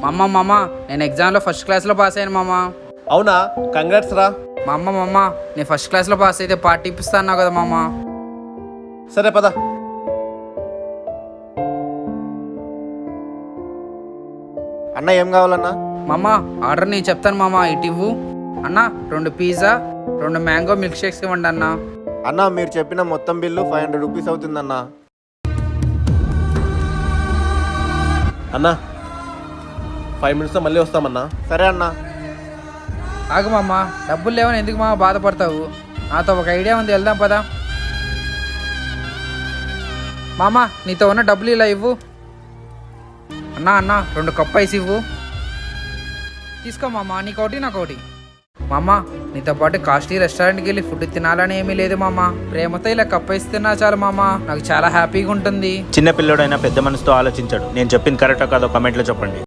మామ నేను ఎగ్జామ్లో ఫస్ట్ క్లాస్లో పాస్ అయ్యాను మామ. అవునా, కంగ్రాట్స్ రా. మామ నేను ఫస్ట్ క్లాస్లో పాస్ అయితే పార్టీ ఇప్పిస్తా అన్నావు కదా మామ. సరే పద. అన్న ఏం కావాలన్నా? మామ ఆర్డర్ నేను చెప్తాను మామ, ఇటు ఇవ్వు. అన్న 2 పిజ్జా 2 మ్యాంగో మిల్క్ షేక్స్ ఇవ్వండి అన్న. అన్న మీరు చెప్పిన మొత్తం బిల్లు 500 రూపీస్ అవుతుందన్నా. అన్న 5 మినిట్స్లో మళ్ళీ వస్తామన్నా. సరే అన్న. ఆగు మామ, డబ్బులు లేవని ఎందుకు మామ బాధపడతావు? నాతో ఒక ఐడియా ఉంది, వెళ్దాం పదా. మామ నీతో ఉన్న డబ్బులు ఇలా ఇవ్వు. అన్న 2 కప్ ఐస్ ఇవ్వు. తీసుకో మామ, నీకోటి నాకోటి. మామ నీతో పాటు కాస్ట్లీ రెస్టారెంట్కి వెళ్ళి ఫుడ్ తినాలని ఏమీ లేదు మామ. ప్రేమతో ఇలా కప్ ఐస్ తిన్నా చాలు మామ, నాకు చాలా హ్యాపీగా ఉంటుంది. చిన్న పిల్లోడైనా పెద్ద మనసుతో ఆలోచించాడు. నేను చెప్పింది కరెక్టో కాదో కమెంట్లో చెప్పండి.